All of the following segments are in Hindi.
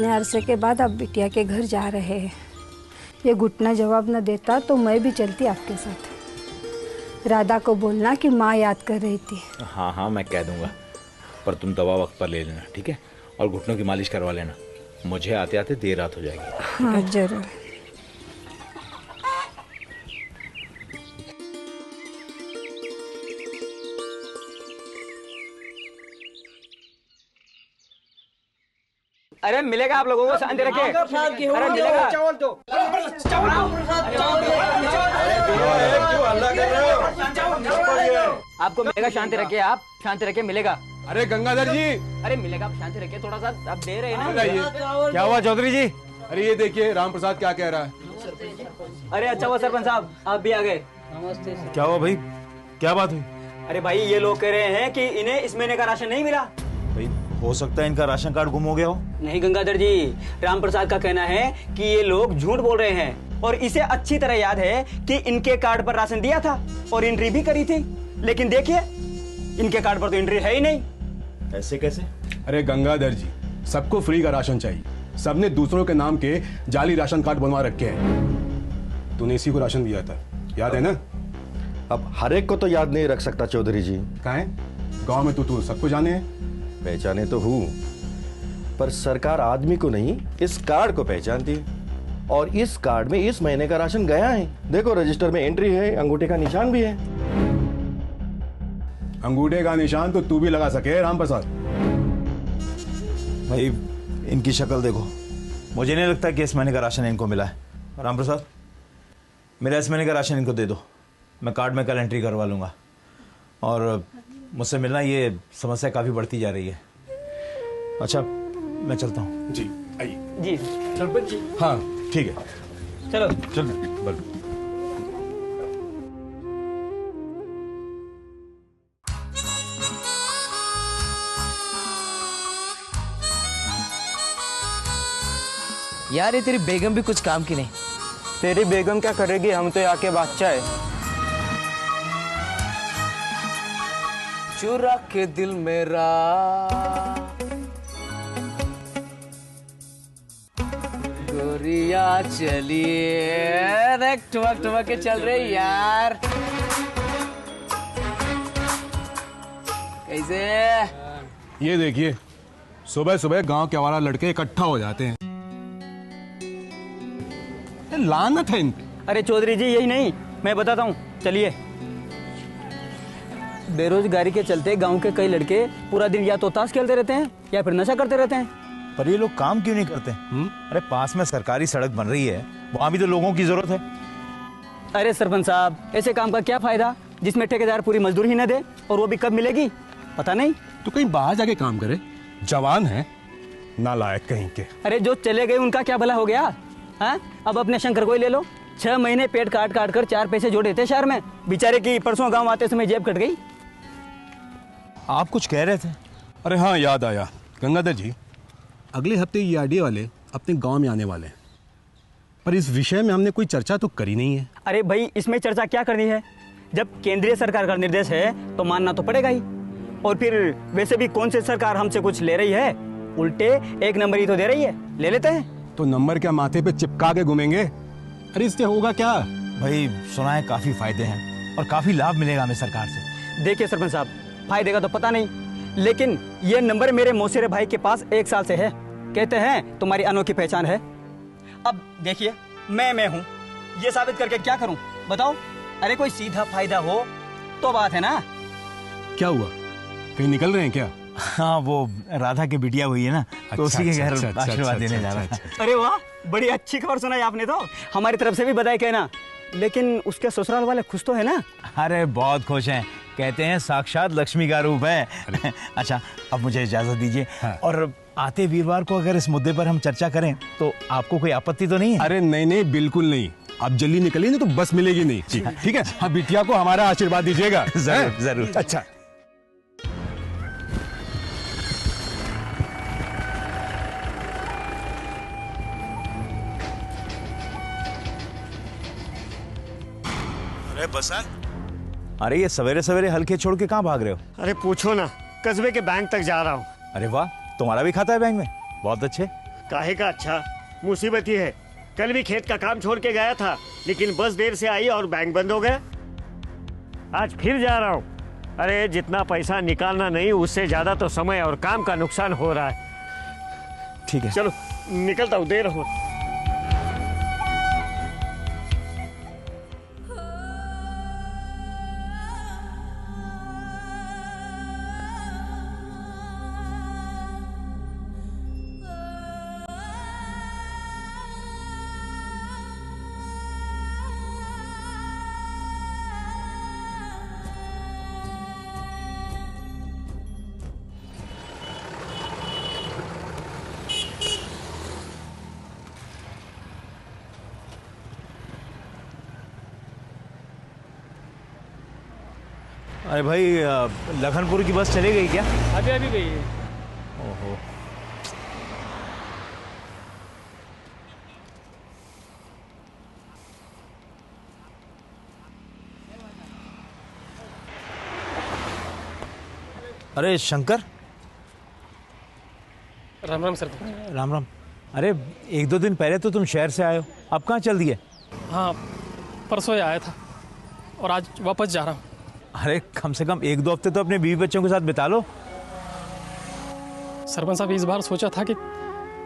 इतने अरसे के बाद आप बिटिया के घर जा रहे हैं। ये घुटना जवाब न देता तो मैं भी चलती आपके साथ। राधा को बोलना कि माँ याद कर रही थी। हाँ हाँ मैं कह दूंगा, पर तुम दवा वक्त पर ले लेना, ठीक है? और घुटनों की मालिश करवा लेना, मुझे आते आते देर रात हो जाएगी। हाँ जरूर। अरे मिलेगा आप लोगों को, शांति रखे। अरे मिलेगा चावल तो आपको मिलेगा, शांति रखे, आप शांति रखे, मिलेगा। अरे गंगाधर जी, अरे मिलेगा, आप शांति रखे थोड़ा सा, आप दे रहे हैं ना। क्या हुआ चौधरी जी? अरे ये देखिए राम प्रसाद क्या कह रहा है। अरे अच्छा हुआ सरपंच साहब आप भी आ गए। नमस्ते। क्या हुआ भाई, क्या बात हुई? अरे भाई ये लोग कह रहे हैं कि इन्हें इस महीने का राशन नहीं मिला। भाई हो सकता है इनका राशन कार्ड गुम हो गया हो। नहीं गंगाधर जी, राम प्रसाद का कहना है कि ये लोग झूठ बोल रहे हैं और इसे अच्छी तरह याद है कि इनके कार्ड पर राशन दिया था और एंट्री भी करी थी, लेकिन देखिए इनके कार्ड पर तो एंट्री है ही नहीं। ऐसे कैसे? अरे गंगाधर जी, सबको फ्री का राशन चाहिए, सबने दूसरों के नाम के जाली राशन कार्ड बनवा रखे हैं। तूने इसी को राशन दिया था, याद है ना? अब हर एक को तो याद नहीं रख सकता चौधरी जी। कहाँ है? गांव में तू सबको जाने हैं। पहचाने तो हूँ, पर सरकार आदमी को नहीं इस कार्ड को पहचानती है, और इस कार्ड में इस महीने का राशन गया है। देखो रजिस्टर में एंट्री है, अंगूठे का निशान भी है। अंगूठे का निशान तो तू भी लगा सके राम प्रसाद। भाई इनकी शक्ल देखो, मुझे नहीं लगता कि इस महीने का राशन इनको मिला है। राम प्रसाद, मेरा इस महीने का राशन इनको दे दो, मैं कार्ड में कल एंट्री करवा लूँगा। और मुझसे मिलना, ये समस्या काफ़ी बढ़ती जा रही है। अच्छा मैं चलता हूँ। जी आइए। जी सरपंच जी। हाँ ठीक है, चलो चल बल। यार ये तेरी बेगम भी कुछ काम की नहीं। तेरी बेगम क्या करेगी, हम तो यहाँ के बादशाह है। चुरा के दिल मेरा गोरिया चलिए, ठुमक ठुमक के चल रही यार। कैसे? ये देखिए सुबह सुबह गांव के आवारा लड़के इकट्ठा हो जाते हैं, लानत है इन पे। अरे चौधरी जी यही नहीं, मैं बताता हूँ, चलिए। बेरोजगारी के चलते गांव के कई लड़के पूरा दिन या तो ताश खेलते रहते हैं या फिर नशा करते रहते हैं। पर ये लोग काम क्यों नहीं करते? अरे पास में सरकारी सड़क बन रही है, वहां भी तो लोगों की जरूरत है। अरे सरपंच साहब, ऐसे काम का क्या फायदा जिसमें ठेकेदार पूरी मजदूरी ही न दे, और वो भी कब मिलेगी पता नहीं। तो कहीं बाहर जाके काम करे, जवान है, नालायक कहीं के। अरे जो चले गए उनका क्या भला हो गया? हाँ अब अपने शंकर को ही ले लो, 6 महीने पेट काट काट कर 4 पैसे जोड़े थे शहर में, बेचारे की परसों गांव आते समय जेब कट गई। आप कुछ कह रहे थे? अरे हाँ याद आया गंगाधर जी, अगले हफ्ते ईआरडीए वाले अपने गांव में आने वाले हैं, पर इस विषय में हमने कोई चर्चा तो करी नहीं है। अरे भाई इसमें चर्चा क्या करनी है, जब केंद्रीय सरकार का निर्देश है तो मानना तो पड़ेगा ही। और फिर वैसे भी कौन सी सरकार हमसे कुछ ले रही है, उल्टे 1 नंबर ही तो दे रही है, ले लेते हैं। तो नंबर क्या माथे पे चिपका के घूमेंगे? अरे इससे होगा क्या? भाई सुना है काफी फायदे हैं और काफी लाभ मिलेगा हमें सरकार से। देखिए सरपंच साहब, फायदे का तो पता नहीं, लेकिन ये नंबर मेरे मौसेरे भाई के पास 1 साल से है, कहते हैं तुम्हारी अनोखी पहचान है। अब देखिए मैं हूँ, ये साबित करके क्या करूँ बताओ? अरे कोई सीधा फायदा हो तो बात है ना। क्या हुआ, कहीं निकल रहे हैं क्या? हाँ वो राधा की बिटिया हुई है ना, तो उसी के घर आशीर्वाद देने जा रहा था। अरे वाह, बड़ी अच्छी खबर सुनाई आपने तो, हमारी तरफ से भी बधाई कहना। लेकिन उसके ससुराल वाले खुश तो है ना? अरे बहुत खुश हैं, कहते हैं साक्षात लक्ष्मी का रूप है। अच्छा अब मुझे इजाजत दीजिए। हाँ। और आते वीरवार को अगर इस मुद्दे पर हम चर्चा करें तो आपको कोई आपत्ति तो नहीं है? अरे नहीं नहीं बिल्कुल नहीं, आप जल्दी निकलिए ना तो बस मिलेगी नहीं। ठीक है, हाँ बिटिया को हमारा आशीर्वाद दीजिएगा। जरूर जरूर। अच्छा बसा, अरे ये सवेरे सवेरे हल्के छोड़ के कहाँ भाग रहे हो? अरे पूछो ना, कस्बे के बैंक तक जा रहा हूँ। अरे वाह, तुम्हारा भी खाता है बैंक में? बहुत अच्छे। काहे का अच्छा, मुसीबत ही है। कल भी खेत का काम छोड़ के गया था, लेकिन बस देर से आई और बैंक बंद हो गया। आज फिर जा रहा हूँ। अरे जितना पैसा निकालना नहीं, उससे ज्यादा तो समय और काम का नुकसान हो रहा है। ठीक है, चलो निकलता हूँ, देर हो। अरे भाई, लखनपुर की बस चली गई क्या? अभी अभी गई है। ओहो, अरे शंकर, राम राम सर। राम राम। अरे 1-2 दिन पहले तो तुम शहर से आए हो, अब कहाँ चल दिए? हाँ, परसों ही आया था और आज वापस जा रहा हूँ। अरे कम से कम 1-2 हफ्ते तो अपने बीवी बच्चों के साथ बिता लो। सरपंच साहब, इस बार सोचा था कि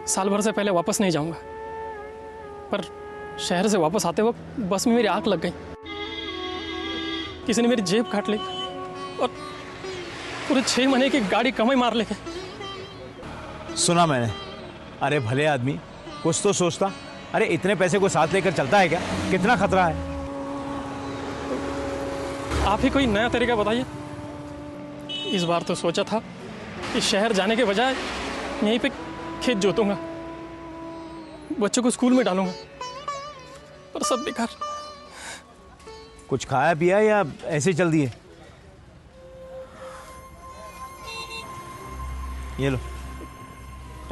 साल भर से पहले वापस नहीं जाऊंगा, पर शहर से वापस आते वक्त बस में मेरी आंख लग गई। किसी ने मेरी जेब काट ली और पूरे 6 महीने की गाड़ी कमाई मार ले गए। सुना मैंने। अरे भले आदमी, कुछ तो सोचता। अरे इतने पैसे को साथ लेकर चलता है क्या? कितना खतरा है। आप ही कोई नया तरीका बताइए। इस बार तो सोचा था कि शहर जाने के बजाय यहीं पे खेत जोतूंगा, बच्चों को स्कूल में डालूंगा, पर सब बेकार। कुछ खाया पिया या ऐसे ही चल दिए? ये लो,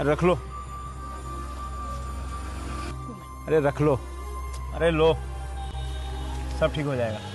रख लो। अरे रख लो, अरे लो, सब ठीक हो जाएगा।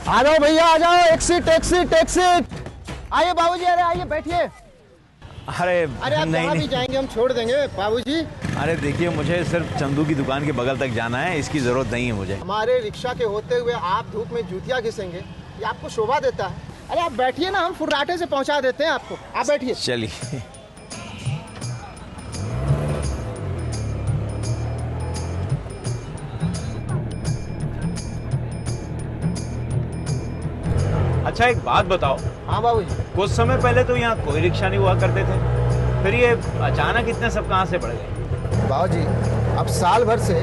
आ जाओ भैया, आ जाओ। Exit exit exit. आइए बाबूजी, अरे आइए, बैठिए। अरे आप नहीं जहाँ भी नहीं, जाएंगे हम छोड़ देंगे बाबूजी। अरे देखिए, मुझे सिर्फ चंदू की दुकान के बगल तक जाना है, इसकी जरूरत नहीं है मुझे। हमारे रिक्शा के होते हुए आप धूप में जूतियाँ घिसेंगे, ये आपको शोभा देता है? अरे आप बैठिए ना, हम फुर्राटे से पहुँचा देते हैं आपको। आप बैठिए। चलिए। अच्छा एक बात बताओ। हाँ बाबूजी। कुछ समय पहले तो यहाँ कोई रिक्शा नहीं हुआ करते थे, फिर ये अचानक इतने सब कहाँ से बढ़ गए? बाबूजी, अब साल भर से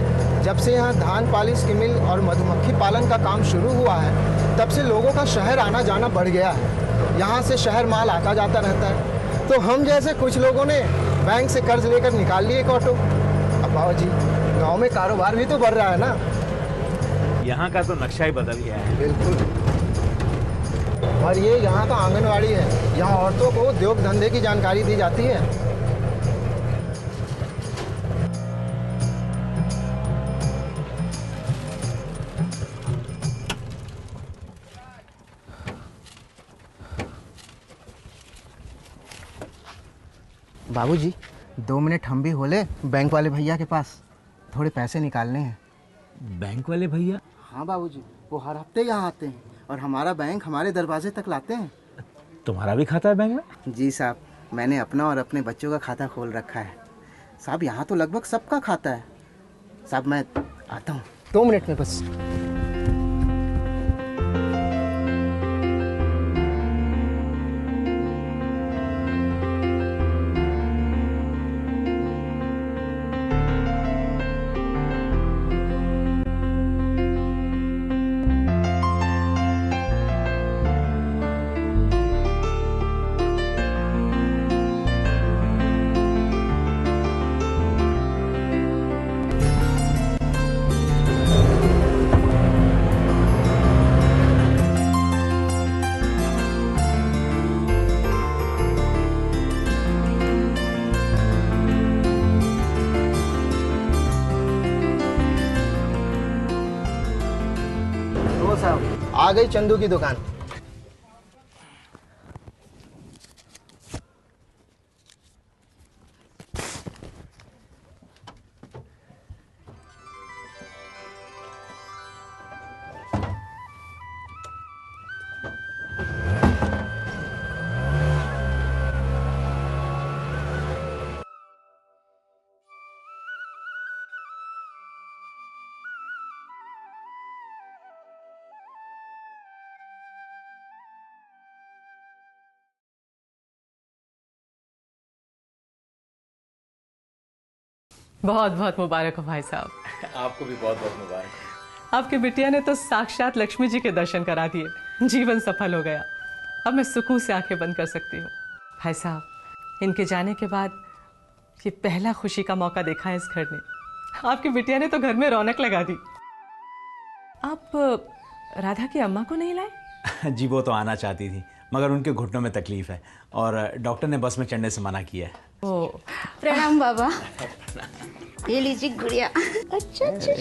जब से यहाँ धान पालिश की मिल और मधुमक्खी पालन का काम शुरू हुआ है, तब से लोगों का शहर आना जाना बढ़ गया है। यहाँ से शहर माल आता जाता रहता है, तो हम जैसे कुछ लोगों ने बैंक से कर्ज लेकर निकाल लिए एक ऑटो। अब बाबूजी, गाँव में कारोबार भी तो बढ़ रहा है ना। यहाँ का तो नक्शा ही बदल गया है। बिल्कुल। और ये यहाँ का आंगनवाड़ी है, यहाँ औरतों को उद्योग धंधे की जानकारी दी जाती है। बाबूजी, 2 मिनट हम भी हो ले बैंक वाले भैया के पास, थोड़े पैसे निकालने हैं। बैंक वाले भैया? हाँ बाबूजी, वो हर हफ्ते यहाँ आते हैं और हमारा बैंक हमारे दरवाजे तक लाते हैं। तुम्हारा भी खाता है बैंक में? जी साहब, मैंने अपना और अपने बच्चों का खाता खोल रखा है। साहब यहाँ तो लगभग सबका खाता है। साहब मैं आता हूँ 2 मिनट में बस। वो साहब आ गई चंदू की दुकान। बहुत बहुत मुबारक हो भाई साहब। आपको भी बहुत बहुत मुबारक। आपके बिटिया ने तो साक्षात लक्ष्मी जी के दर्शन करा दिए, जीवन सफल हो गया। अब मैं सुकून से आंखें बंद कर सकती हूँ। भाई साहब, इनके जाने के बाद ये पहला खुशी का मौका देखा है इस घर ने। आपकी बिटिया ने तो घर में रौनक लगा दी। आप राधा की अम्मा को नहीं लाए? जी वो तो आना चाहती थी, मगर उनके घुटनों में तकलीफ है और डॉक्टर ने बस में चढ़ने से मना किया है। ओ, प्रणाम बाबा। ये लीजिए गुड़िया। अच्छा अच्छा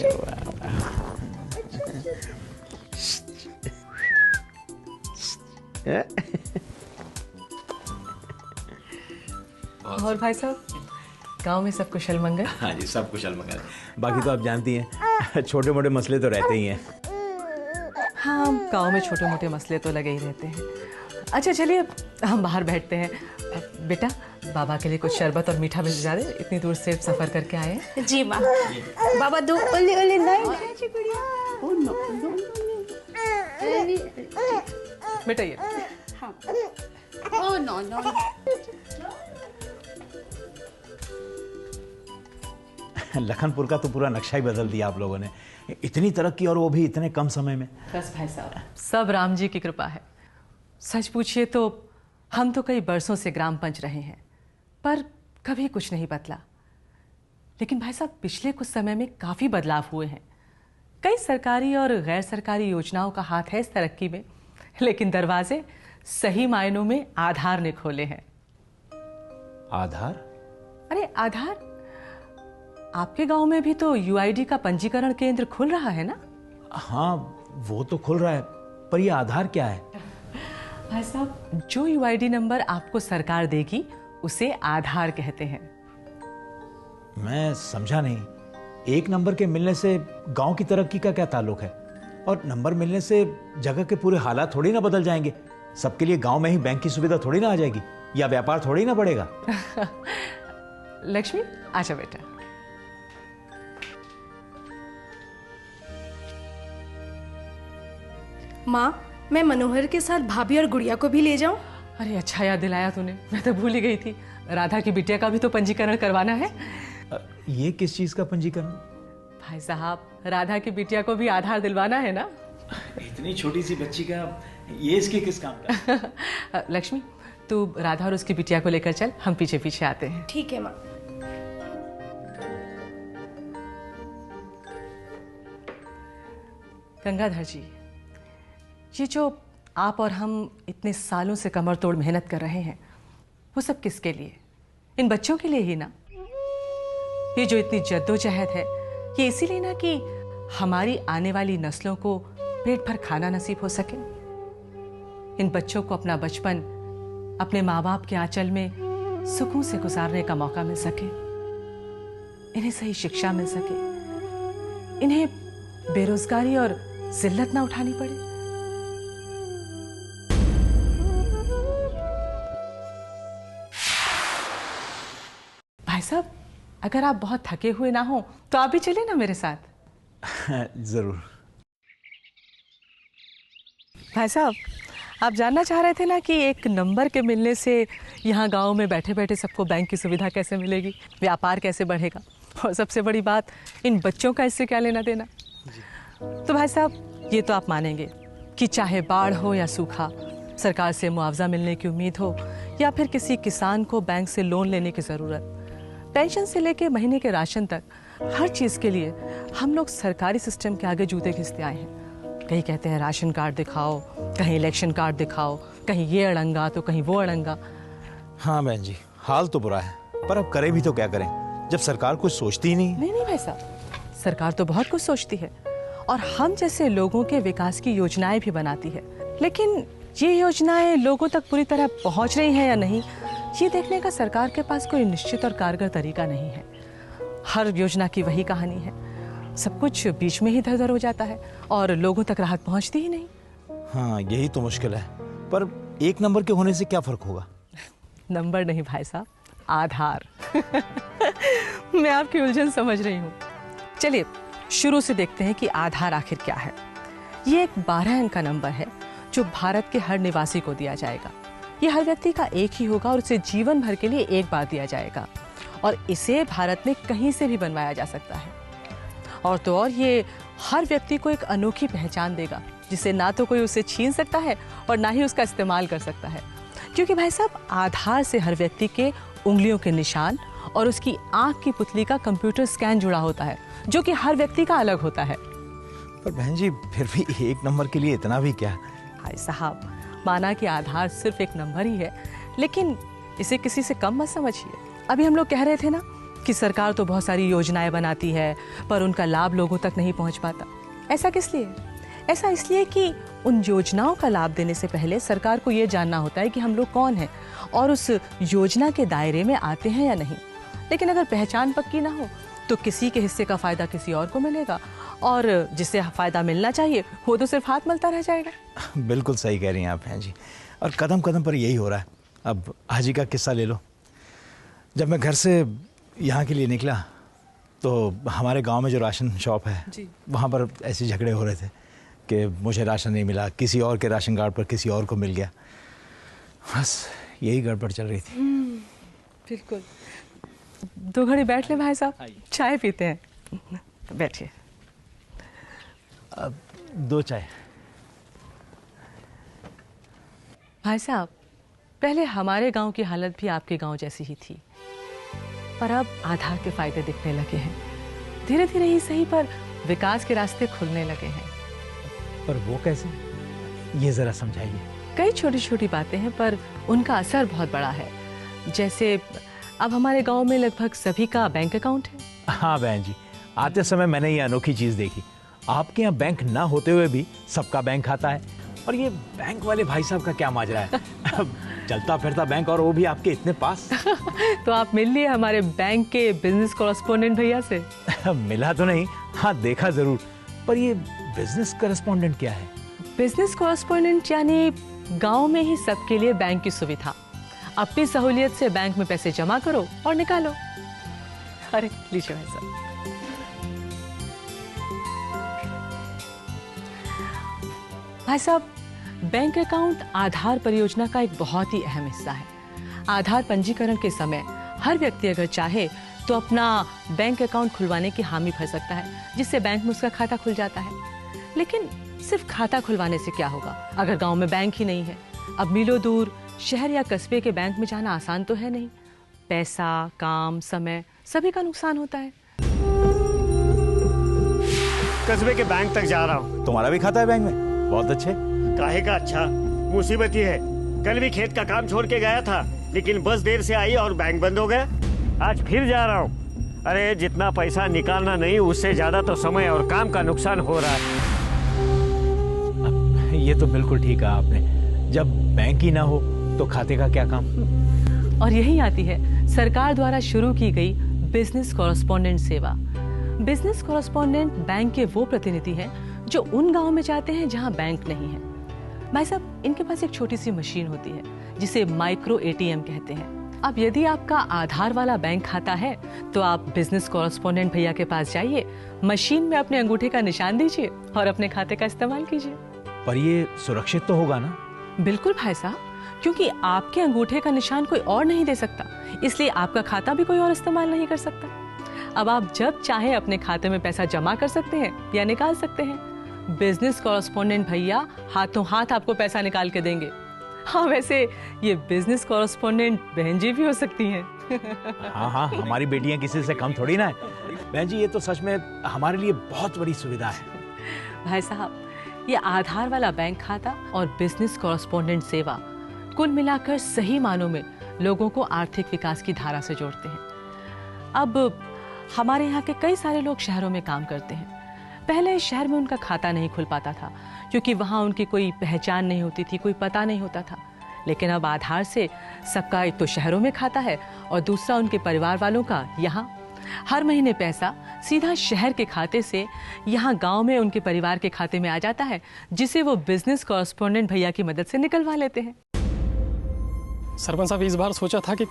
और भाई साहब, गांव में सब कुशल मंगल? हाँ जी, सब कुशल मंगल। बाकी तो आप जानती हैं, छोटे मोटे मसले तो रहते ही हैं। हाँ, गांव में छोटे मोटे मसले तो लगे ही रहते हैं। अच्छा चलिए हम बाहर बैठते हैं। बेटा, बाबा के लिए कुछ शरबत और मीठा भिजवा दे, इतनी दूर से सफर करके आए हैं। जी माँ। बाबा दो ओले ओले नहीं ओ नो बेटा ये। हाँ। Oh no no. लखनपुर का तो पूरा नक्शा ही बदल दिया आप लोगों ने। इतनी तरक्की और वो भी इतने कम समय में। बस भाई साहब, सब राम जी की कृपा है। सच पूछिए तो हम तो कई बरसों से ग्राम पंच रहे हैं, पर कभी कुछ नहीं बदला। लेकिन भाई साहब, पिछले कुछ समय में काफ़ी बदलाव हुए हैं। कई सरकारी और गैर सरकारी योजनाओं का हाथ है इस तरक्की में, लेकिन दरवाजे सही मायनों में आधार ने खोले हैं। आधार? अरे आधार, आपके गांव में भी तो यूआईडी का पंजीकरण केंद्र खुल रहा है ना? हाँ, वो तो खुल रहा है, पर ये आधार क्या है? भाई साहब, जो यूआईडी नंबर आपको सरकार देगी उसे आधार कहते हैं। मैं समझा नहीं। एक नंबर के मिलने से गांव की तरक्की का क्या ताल्लुक है? और नंबर मिलने से जगह के पूरे हालात थोड़ी ना बदल जाएंगे। सबके लिए गांव में ही बैंक की सुविधा थोड़ी ना आ जाएगी, या व्यापार थोड़ी ना बढ़ेगा। लक्ष्मी, आजा बेटा। माँ, मैं मनोहर के साथ भाभी और गुड़िया को भी ले जाऊं? अरे अच्छा याद दिलाया तूने, मैं तो भूल ही गई थी। राधा की बिटिया का भी तो पंजीकरण करवाना है। ये किस चीज का पंजीकरण? भाई साहब, राधा की बिटिया को भी आधार दिलवाना है ना। इतनी छोटी सी बच्ची का ये इसके किस काम का? लक्ष्मी, तू राधा और उसकी बिटिया को लेकर चल, हम पीछे पीछे आते हैं। ठीक है माँ। गंगाधर जी, ये जो आप और हम इतने सालों से कमर तोड़ मेहनत कर रहे हैं, वो सब किसके लिए? इन बच्चों के लिए ही ना। ये जो इतनी जद्दोजहद है, ये इसीलिए ना कि हमारी आने वाली नस्लों को पेट भर खाना नसीब हो सके। इन बच्चों को अपना बचपन अपने माँ बाप के आंचल में सुकून से गुजारने का मौका मिल सके, इन्हें सही शिक्षा मिल सके, इन्हें बेरोजगारी और जिल्लत ना उठानी पड़े। भाई साहब, अगर आप बहुत थके हुए ना हो तो आप भी चले ना मेरे साथ। जरूर। भाई साहब, आप जानना चाह रहे थे ना कि एक नंबर के मिलने से यहाँ गांव में बैठे बैठे सबको बैंक की सुविधा कैसे मिलेगी, व्यापार कैसे बढ़ेगा, और सबसे बड़ी बात, इन बच्चों का इससे क्या लेना देना। तो भाई साहब, ये तो आप मानेंगे कि चाहे बाढ़ हो या सूखा, सरकार से मुआवजा मिलने की उम्मीद हो, या फिर किसी किसान को बैंक से लोन लेने की ज़रूरत, पेंशन से लेके महीने के राशन तक, हर चीज़ के लिए हम लोग सरकारी सिस्टम के आगे जूते घिसते आए हैं। कहीं कहते हैं राशन कार्ड दिखाओ, कहीं इलेक्शन कार्ड दिखाओ, कहीं ये अड़ंगा तो कहीं वो अड़ंगा। हाँ बहन जी, हाल तो बुरा है, पर अब करें भी तो क्या करें, जब सरकार कुछ सोचती ही नहीं। नहीं भाई साहब, सरकार तो बहुत कुछ सोचती है, और हम जैसे लोगों के विकास की योजनाएं भी बनाती है। लेकिन ये योजनाएं लोगों तक पूरी तरह पहुंच रही हैं या नहीं, ये देखने का सरकार के पास कोई निश्चित और कारगर तरीका नहीं है। हर योजना की वही कहानी है, सब कुछ बीच में ही इधर उधर हो जाता है और लोगों तक राहत पहुंचती ही नहीं। हाँ, यही तो मुश्किल है। पर एक नंबर के होने से क्या फर्क होगा? नंबर नहीं भाई साहब, आधार। मैं आपकी उलझन समझ रही हूँ। चलिए शुरू से देखते हैं कि आधार आखिर क्या है। ये एक 12 अंक का नंबर है जो भारत के हर निवासी को दिया जाएगा। ये हर व्यक्ति का एक ही होगा और उसे जीवन भर के लिए एक बार दिया जाएगा और इसे भारत में कहीं से भी बनवाया जा सकता है। और तो और ये हर व्यक्ति को एक अनोखी पहचान देगा जिसे ना तो कोई उसे छीन सकता है और ना ही उसका इस्तेमाल कर सकता है, क्योंकि भाई साहब आधार से हर व्यक्ति के उंगलियों के निशान और उसकी आंख की पुतली का कंप्यूटर स्कैन जुड़ा होता है, जो कि हर व्यक्ति का अलग होता है। पर बहन जी फिर भी एक नंबर के लिए इतना भी क्या? भाई साहब, माना कि आधार सिर्फ एक नंबर ही है, लेकिन इसे किसी से कम मत समझिए। अभी हम लोग कह रहे थे ना कि सरकार तो बहुत सारी योजनाएं बनाती है पर उनका लाभ लोगों तक नहीं पहुंच पाता। ऐसा किस लिए? ऐसा इसलिए कि उन योजनाओं का लाभ देने से पहले सरकार को ये जानना होता है कि हम लोग कौन हैं और उस योजना के दायरे में आते हैं या नहीं। लेकिन अगर पहचान पक्की ना हो तो किसी के हिस्से का फायदा किसी और को मिलेगा और जिसे फायदा मिलना चाहिए वो तो सिर्फ हाथ मलता रह जाएगा। बिल्कुल सही कह रही हैं आप बहन जी, और कदम कदम पर यही हो रहा है। अब हाजी का किस्सा ले लो। जब मैं घर से यहाँ के लिए निकला तो हमारे गांव में जो राशन शॉप है वहाँ पर ऐसे झगड़े हो रहे थे कि मुझे राशन नहीं मिला, किसी और के राशन कार्ड पर किसी और को मिल गया। बस यही गड़बड़ चल रही थी। बिल्कुल। 2 घड़ी बैठ ले भाई साहब, चाय पीते हैं। बैठिए। 2 चाय। भाई साहब, पहले हमारे गांव की हालत भी आपके गांव जैसी ही थी, पर अब आधार के फायदे दिखने लगे हैं। धीरे धीरे ही सही पर विकास के रास्ते खुलने लगे हैं। पर वो कैसे? ये जरा समझाइए। कई छोटी छोटी बातें हैं पर उनका असर बहुत बड़ा है। जैसे अब हमारे गांव में लगभग सभी का बैंक अकाउंट है। हाँ बहन जी, आते समय मैंने ये अनोखी चीज देखी। आपके यहाँ बैंक ना होते हुए भी सबका बैंक खाता है। और ये बैंक वाले भाई साहब का क्या माजरा है? चलता फिरता बैंक और वो भी आपके इतने पास। तो आप मिल लिए हमारे बैंक के बिजनेस कॉरेस्पोंडेंट भैया से? मिला तो नहीं, हाँ देखा जरूर। पर ये बिजनेस कॉरेस्पोंडेंट क्या है? बिजनेस कॉरेस्पोंडेंट यानी गांव में ही सबके लिए बैंक की सुविधा। अपनी सहूलियत से बैंक में पैसे जमा करो और निकालो। अरे लीजिए भाई साहब। भाई साहब, बैंक अकाउंट आधार परियोजना का एक बहुत ही अहम हिस्सा है। आधार पंजीकरण के समय हर व्यक्ति अगर चाहे तो अपना बैंक अकाउंट खुलवाने की हामी भर सकता है, जिससे बैंक में उसका खाता खुल जाता है। लेकिन सिर्फ खाता खुलवाने से क्या होगा अगर गांव में बैंक ही नहीं है? अब मीलों दूर शहर या कस्बे के बैंक में जाना आसान तो है नहीं। पैसा, काम, समय सभी का नुकसान होता है। कस्बे के बैंक तक जा रहा हूँ। तुम्हारा भी खाता है बैंक में? बहुत अच्छे। काहे का अच्छा? मुसीबत ही है, कल भी खेत का काम छोड़ के गया था लेकिन बस देर से आई और बैंक बंद हो गया। आज फिर जा रहा हूँ। अरे जितना पैसा निकालना नहीं उससे ज्यादा तो समय और काम का नुकसान हो रहा है। ये तो बिल्कुल ठीक कहा आपने। जब बैंक ही ना हो तो खाते का क्या काम? और यही आती है सरकार द्वारा शुरू की गई बिजनेस कॉरेस्पोंडेंट सेवा। बिजनेस कॉरेस्पोंडेंट बैंक के वो प्रतिनिधि हैं जो उन गांवों में जाते हैं जहां बैंक नहीं है। भाई साहब, इनके पास एक छोटी सी मशीन होती है जिसे माइक्रो एटीएम कहते हैं। अब यदि आपका आधार वाला बैंक खाता है तो आप बिजनेस कॉरेस्पोंडेंट भैया के पास जाइए, मशीन में अपने अंगूठे का निशान दीजिए और अपने खाते का इस्तेमाल कीजिए। पर ये सुरक्षित तो होगा ना? बिल्कुल भाई साहब, क्योंकि आपके अंगूठे का निशान कोई और नहीं दे सकता, इसलिए आपका खाता भी कोई और इस्तेमाल नहीं कर सकता। अब आप जब चाहे अपने खाते में पैसा जमा कर सकते हैं या निकाल सकते हैं। बिजनेस कॉरेस्पोंडेंट भैया हाथों हाथ आपको पैसा निकाल के देंगे। हाँ, वैसे ये बिजनेस कॉरेस्पोंडेंट बहन जी भी हो सकती हैं। हाँ हाँ, हमारी बेटियां किसी से कम थोड़ी ना है। बहन जी, ये तो सच में हमारे लिए बहुत बड़ी सुविधा है। भाई साहब, ये आधार वाला बैंक खाता और बिजनेस कॉरेस्पोंडेंट सेवा कुल मिलाकर सही मानों में लोगों को आर्थिक विकास की धारा से जोड़ते हैं। अब हमारे यहाँ के कई सारे लोग शहरों में काम करते हैं, पहले शहर में उनका खाता नहीं खुल पाता था क्योंकि वहाँ उनकी कोई पहचान नहीं होती थी, कोई पता नहीं होता था। लेकिन अब आधार से सबका एक तो शहरों में खाता है और दूसरा उनके परिवार वालों का यहाँ। हर महीने पैसा सीधा शहर के खाते से यहाँ गांव में उनके परिवार के खाते में आ जाता है, जिसे वो बिजनेस कॉरेस्पॉन्डेंट भैया की मदद से निकलवा लेते हैं। सरपंच साहब, इस बार सोचा था कि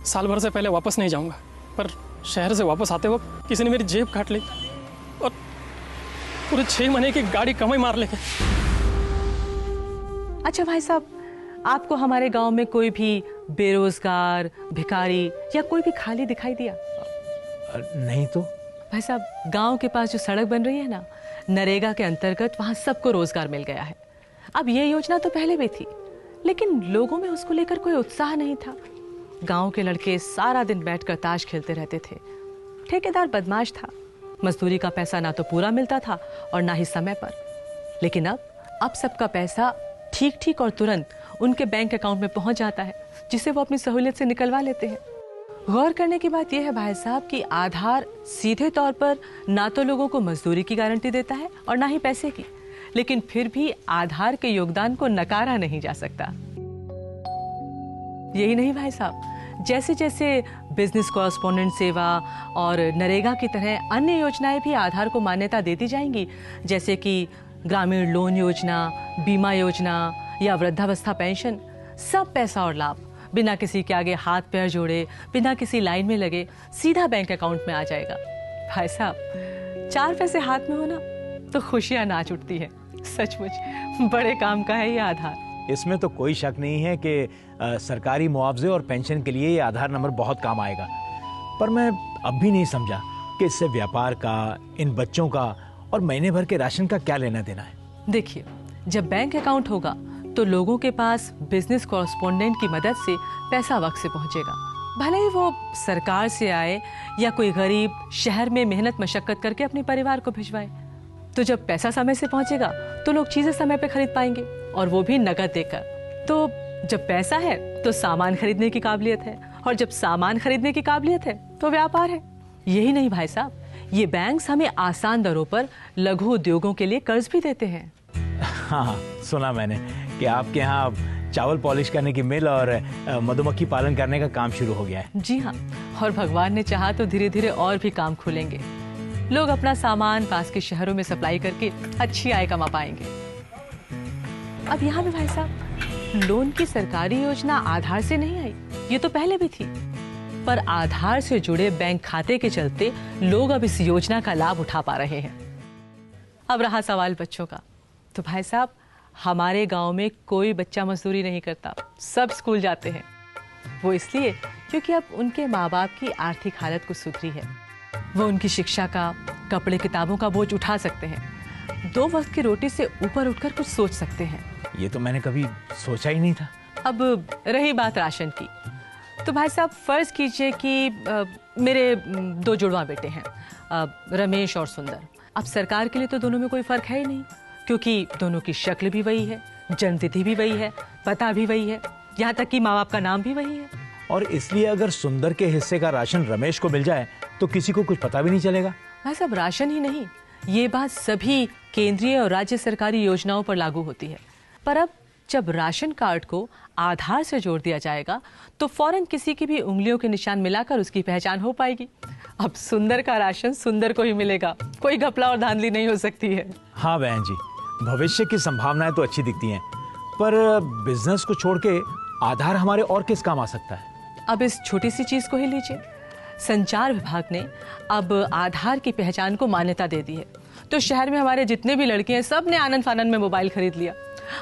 साल भर से पहले वापस नहीं जाऊंगा, पर शहर से वापस आते वक्त किसी ने मेरी जेब काट ली और पूरे 6 महीने की गाड़ी कमाई मार लेके। अच्छा भाई साहब, आपको हमारे गांव में कोई भी बेरोजगार, भिखारी या कोई भी खाली दिखाई दिया? नहीं तो। भाई साहब, गांव के पास जो सड़क बन रही है ना, नरेगा के अंतर्गत वहां सबको रोजगार मिल गया है। अब ये योजना तो पहले भी थी, लेकिन लोगों में उसको लेकर कोई उत्साह नहीं था। गांव के लड़के सारा दिन बैठकर ताश खेलते रहते थे। ठेकेदार बदमाश था, मजदूरी का पैसा ना तो पूरा मिलता था और ना ही समय पर। लेकिन अब सबका पैसा ठीक ठीक और तुरंत उनके बैंक अकाउंट में पहुंच जाता है, जिसे वो अपनी सहूलियत से निकलवा लेते हैं। गौर करने की बात यह है भाई साहब कि आधार सीधे तौर पर ना तो लोगों को मजदूरी की गारंटी देता है और ना ही पैसे की, लेकिन फिर भी आधार के योगदान को नकारा नहीं जा सकता। यही नहीं भाई साहब, जैसे जैसे बिजनेस कॉरेस्पॉन्डेंट सेवा और नरेगा की तरह अन्य योजनाएं भी आधार को मान्यता देती जाएंगी, जैसे कि ग्रामीण लोन योजना, बीमा योजना या वृद्धावस्था पेंशन। सब पैसा और लाभ बिना किसी के आगे हाथ पैर जोड़े, बिना किसी लाइन में लगे सीधा बैंक अकाउंट में आ जाएगा। भाई साहब, 4 पैसे हाथ में हो ना तो खुशियां नाच उठती है। सचमुच बड़े काम का है ये आधार। इसमें तो कोई शक नहीं है कि सरकारी मुआवजे और पेंशन के लिए ये आधार नंबर बहुत काम आएगा। पर मैं अब भी नहीं समझा कि इससे व्यापार का, इन बच्चों का और महीने भर के राशन का क्या लेना देना है। देखिए, जब बैंक अकाउंट होगा तो लोगों के पास बिजनेस कॉरेस्पॉन्डेंट की मदद से पैसा वक्त से पहुंचेगा, भले ही वो सरकार से आए या कोई गरीब शहर में मेहनत मशक्कत करके अपने परिवार को भिजवाए। तो जब पैसा समय से पहुंचेगा तो लोग चीजें समय पे खरीद पाएंगे, और वो भी नकद देकर। तो जब पैसा है तो सामान खरीदने की काबिलियत है, और जब सामान खरीदने की काबिलियत है तो व्यापार है। यही नहीं भाई साहब, ये बैंक्स हमें आसान दरों पर लघु उद्योगों के लिए कर्ज भी देते हैं। हाँ, सुना मैंने कि आपके यहाँ चावल पॉलिश करने की मिल और मधुमक्खी पालन करने का काम शुरू हो गया है। जी हाँ, और भगवान ने चाहा तो धीरे धीरे और भी काम खुलेंगे। लोग अपना सामान पास के शहरों में सप्लाई करके अच्छी आय कमा पाएंगे। अब यहाँ भी भाई साहब, लोन की सरकारी योजना आधार से नहीं आई, ये तो पहले भी थी, पर आधार से जुड़े बैंक खाते के चलते लोग अब इस योजना का लाभ उठा पा रहे हैं। अब रहा सवाल बच्चों का, तो भाई साहब, हमारे गांव में कोई बच्चा मजदूरी नहीं करता, सब स्कूल जाते हैं। वो इसलिए क्योंकि अब उनके माँ बाप की आर्थिक हालत कुछ सुधरी है। वो उनकी शिक्षा का, कपड़े किताबों का बोझ उठा सकते हैं, 2 वक्त की रोटी से ऊपर उठकर कुछ सोच सकते हैं। ये तो मैंने कभी सोचा ही नहीं था। अब रही बात राशन की, तो भाई साहब फर्ज कीजिए कि मेरे 2 जुड़वा बेटे हैं, रमेश और सुंदर। अब सरकार के लिए तो दोनों में कोई फर्क है ही नहीं, क्योंकि दोनों की शक्ल भी वही है, जन्मतिथि भी वही है, पता भी वही है, यहाँ तक कि माँ बाप का नाम भी वही है। और इसलिए अगर सुंदर के हिस्से का राशन रमेश को मिल जाए तो किसी को कुछ पता भी नहीं चलेगा। भाई साहब, राशन ही नहीं, ये बात सभी केंद्रीय और राज्य सरकारी योजनाओं पर लागू होती है। पर अब जब राशन कार्ड को आधार से जोड़ दिया जाएगा तो फौरन किसी की भी उंगलियों के निशान मिलाकर उसकी पहचान हो पाएगी। अब सुंदर का राशन सुंदर को ही मिलेगा, कोई घपला और धांधली नहीं हो सकती है। हाँ बहन जी, भविष्य की संभावनाएं तो अच्छी दिखती हैं, पर बिजनेस को छोड़ के आधार हमारे और किस काम आ सकता है? अब इस छोटी सी चीज को ही लीजिए, संचार विभाग ने अब आधार की पहचान को मान्यता दे दी है, तो शहर में हमारे जितने भी लड़के हैं सब ने आनंद फानंद में मोबाइल खरीद लिया।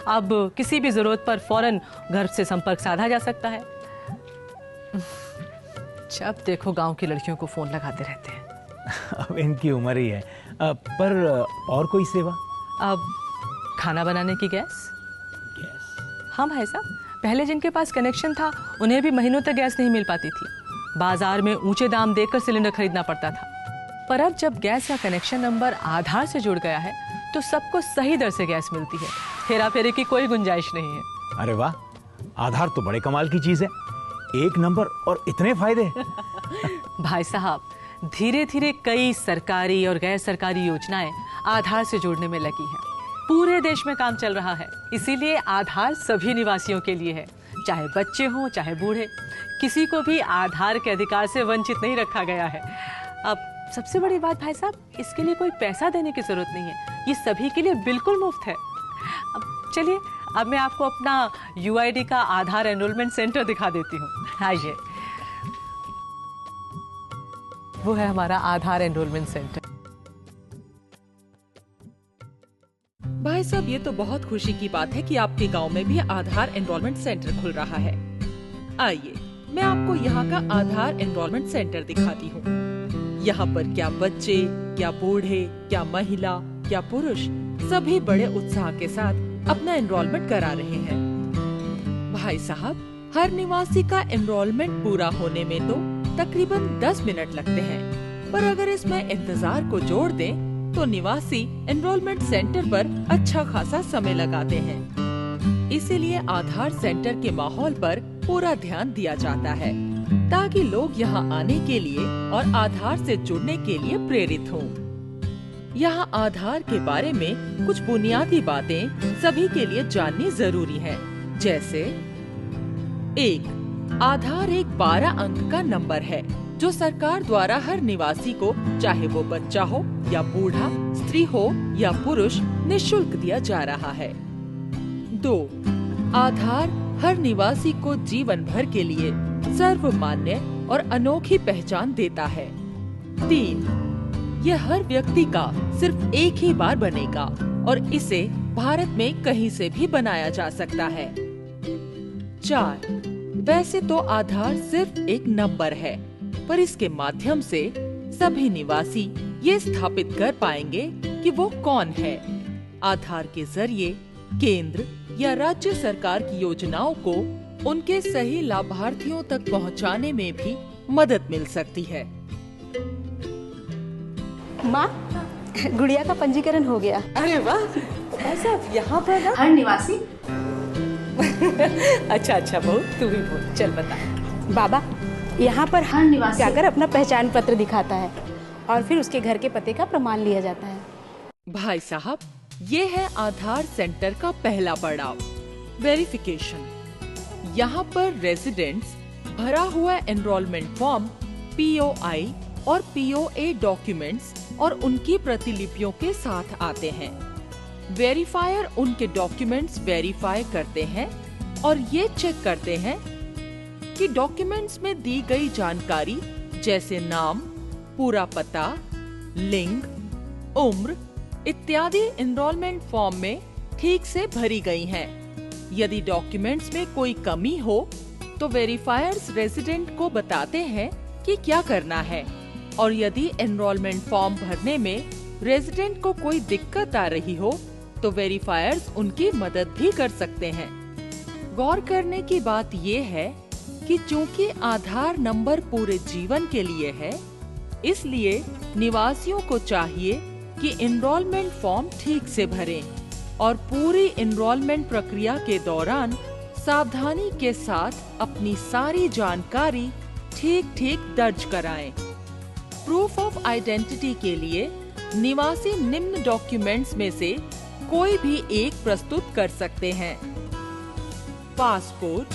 अब किसी भी जरूरत पर फौरन घर से संपर्क साधा जा सकता है। जब देखो गांव की लड़कियों को फोन लगाते रहते हैं। अब इनकी उम्र ही है। पर और कोई सेवा? अब खाना बनाने की गैस। हाँ भाई साहब, पहले जिनके पास कनेक्शन था उन्हें भी महीनों तक गैस नहीं मिल पाती थी, बाजार में ऊंचे दाम देकर सिलेंडर खरीदना पड़ता था। पर अब जब गैस का कनेक्शन नंबर आधार से जुड़ गया है तो सबको सही दर से गैस मिलती है, हेरा फेरी की कोई गुंजाइश नहीं है। अरे वाह, आधार तो बड़े कमाल की चीज है, 1 नंबर और इतने फायदे। भाई साहब, धीरे धीरे कई सरकारी और गैर सरकारी योजनाएं आधार से जोड़ने में लगी हैं। पूरे देश में काम चल रहा है, इसीलिए आधार सभी निवासियों के लिए है, चाहे बच्चे हों चाहे बूढ़े। किसी को भी आधार के अधिकार से वंचित नहीं रखा गया है। अब सबसे बड़ी बात भाई साहब, इसके लिए कोई पैसा देने की जरूरत नहीं है, ये सभी के लिए बिल्कुल मुफ्त है। अब चलिए, अब मैं आपको अपना UID का आधार एनरोलमेंट सेंटर दिखा देती हूँ। आइए, वो है हमारा आधार एनरोलमेंट सेंटर। भाई साहब, ये तो बहुत खुशी की बात है कि आपके गांव में भी आधार एनरोलमेंट सेंटर खुल रहा है। आइए, मैं आपको यहाँ का आधार एनरोलमेंट सेंटर दिखाती हूँ। यहाँ पर क्या बच्चे, क्या बूढ़े, क्या महिला, क्या पुरुष, सभी बड़े उत्साह के साथ अपना एनरोलमेंट करा रहे हैं। भाई साहब, हर निवासी का एनरोलमेंट पूरा होने में तो तकरीबन 10 मिनट लगते हैं, पर अगर इसमें इंतजार को जोड़ दें तो निवासी एनरोलमेंट सेंटर पर अच्छा खासा समय लगाते हैं। इसीलिए आधार सेंटर के माहौल पर पूरा ध्यान दिया जाता है ताकि लोग यहाँ आने के लिए और आधार से जुड़ने के लिए प्रेरित हों। यहाँ आधार के बारे में कुछ बुनियादी बातें सभी के लिए जाननी जरूरी है, जैसे 1. आधार एक 12 अंक का नंबर है जो सरकार द्वारा हर निवासी को, चाहे वो बच्चा हो या बूढ़ा, स्त्री हो या पुरुष, निःशुल्क दिया जा रहा है। 2. आधार हर निवासी को जीवन भर के लिए सर्वमान्य और अनोखी पहचान देता है। 3. यह हर व्यक्ति का सिर्फ एक ही बार बनेगा और इसे भारत में कहीं से भी बनाया जा सकता है। 4. वैसे तो आधार सिर्फ एक नंबर है, पर इसके माध्यम से सभी निवासी ये स्थापित कर पाएंगे कि वो कौन है। आधार के जरिए केंद्र या राज्य सरकार की योजनाओं को उनके सही लाभार्थियों तक पहुंचाने में भी मदद मिल सकती है। माँ, गुड़िया का पंजीकरण हो गया। अरे वाह, ऐसा यहाँ पर ना? हर निवासी। अच्छा बहू, तू भी बोल, चल बता। बाबा, यहाँ पर हर निवासी जाकर अपना पहचान पत्र दिखाता है और फिर उसके घर के पते का प्रमाण लिया जाता है। भाई साहब, ये है आधार सेंटर का पहला पड़ाव, वेरिफिकेशन। यहाँ पर रेजिडेंट्स भरा हुआ एनरोलमेंट फॉर्म, POI और POA डॉक्यूमेंट्स और उनकी प्रतिलिपियों के साथ आते हैं। वेरीफायर उनके डॉक्यूमेंट्स वेरीफाई करते हैं और ये चेक करते हैं कि डॉक्यूमेंट्स में दी गई जानकारी जैसे नाम, पूरा पता, लिंग, उम्र इत्यादि एनरोलमेंट फॉर्म में ठीक से भरी गई हैं। यदि डॉक्यूमेंट्स में कोई कमी हो तो वेरीफायर्स रेजिडेंट को बताते हैं कि क्या करना है, और यदि एनरोलमेंट फॉर्म भरने में रेजिडेंट को कोई दिक्कत आ रही हो तो वेरीफायर्स उनकी मदद भी कर सकते हैं। गौर करने की बात ये है कि चूंकि आधार नंबर पूरे जीवन के लिए है, इसलिए निवासियों को चाहिए कि एनरोलमेंट फॉर्म ठीक से भरें और पूरी एनरोलमेंट प्रक्रिया के दौरान सावधानी के साथ अपनी सारी जानकारी ठीक दर्ज कराएं। प्रूफ ऑफ आइडेंटिटी के लिए निवासी निम्न डॉक्यूमेंट्स में से कोई भी एक प्रस्तुत कर सकते हैं: पासपोर्ट,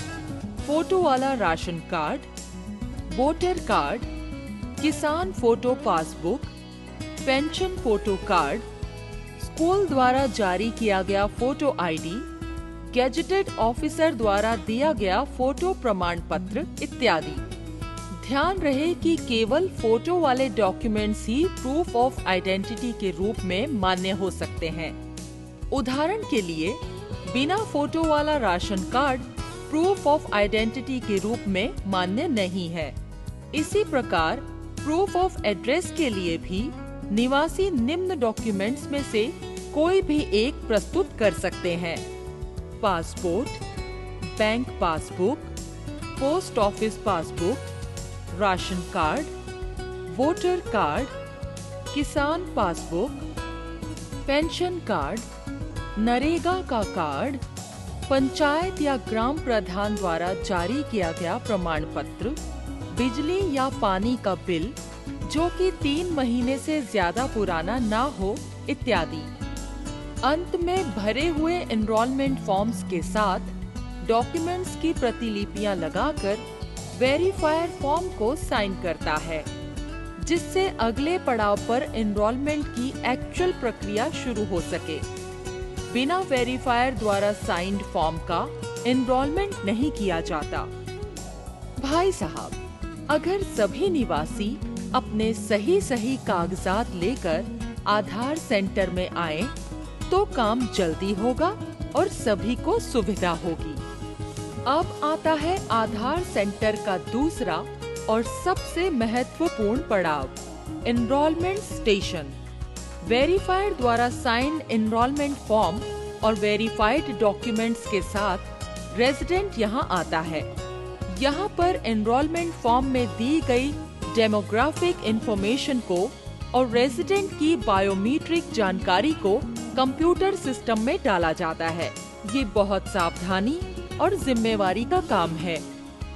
फोटो वाला राशन कार्ड, वोटर कार्ड, किसान photo passbook, pension photo card, school द्वारा जारी किया गया फोटो ID, गैजेटेड ऑफिसर द्वारा दिया गया फोटो प्रमाण पत्र इत्यादि। ध्यान रहे कि केवल फोटो वाले documents he proof of identity के रूप में मान्य हो सकते हैं। उदाहरण के लिए, बिना फोटो वाला ration card proof of identity के रूप में मान्य नहीं है। इसी प्रकार प्रूफ ऑफ एड्रेस के लिए भी निवासी निम्न डॉक्यूमेंट्स में से कोई भी एक प्रस्तुत कर सकते हैं: passport, bank passbook, post office passbook, ration card, voter card, किसान पासबुक, पेंशन कार्ड, नरेगा का कार्ड, पंचायत या ग्राम प्रधान द्वारा जारी किया गया प्रमाण पत्र, बिजली या पानी का बिल जो कि 3 महीने से ज्यादा पुराना ना हो इत्यादि। अंत में भरे हुए एनरोलमेंट फॉर्म्स के साथ डॉक्यूमेंट्स की प्रतिलिपियां लगाकर वेरीफायर फॉर्म को साइन करता है, जिससे अगले पड़ाव पर एनरोलमेंट की एक्चुअल प्रक्रिया शुरू हो सके। बिना वेरीफायर द्वारा साइंड फॉर्म का एनरोलमेंट नहीं किया जाता। भाई साहब, अगर सभी निवासी अपने सही कागजात लेकर आधार सेंटर में आए तो काम जल्दी होगा और सभी को सुविधा होगी। अब आता है आधार सेंटर का दूसरा और सबसे महत्वपूर्ण पड़ाव, एनरोलमेंट स्टेशन। वेरीफायर द्वारा साइन एनरोलमेंट फॉर्म और वेरीफाइड डॉक्यूमेंट्स के साथ रेजिडेंट यहां आता है। यहां पर एनरोलमेंट फॉर्म में दी गई डेमोग्राफिक इंफॉर्मेशन को और रेजिडेंट की बायोमेट्रिक जानकारी को कंप्यूटर सिस्टम में डाला जाता है। ये बहुत सावधानी और जिम्मेवारी का काम है,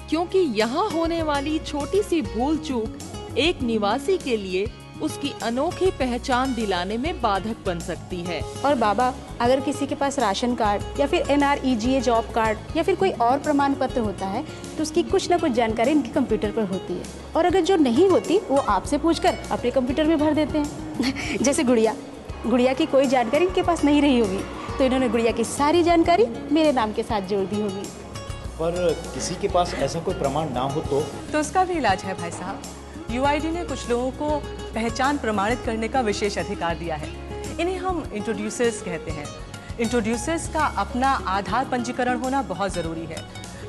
क्योंकि यहाँ होने वाली छोटी सी भूल चूक एक निवासी के लिए उसकी अनोखी पहचान दिलाने में बाधक बन सकती है। और बाबा, अगर किसी के पास राशन कार्ड या फिर NREGA जॉब कार्ड या फिर कोई और प्रमाण पत्र होता है तो उसकी कुछ न कुछ जानकारी इनके कंप्यूटर पर होती है, और अगर जो नहीं होती वो आपसे पूछकर अपने कंप्यूटर में भर देते हैं। जैसे गुड़िया की कोई जानकारी इनके पास नहीं रही होगी तो इन्होंने गुड़िया की सारी जानकारी मेरे नाम के साथ जोड़ दी होगी। पर किसी के पास ऐसा कोई प्रमाण ना हो तो उसका भी इलाज है भाई साहब। UID ने कुछ लोगों को पहचान प्रमाणित करने का विशेष अधिकार दिया है। इन्हें हम इंट्रोड्यूसर्स कहते हैं। इंट्रोड्यूसर्स का अपना आधार पंजीकरण होना बहुत ज़रूरी है।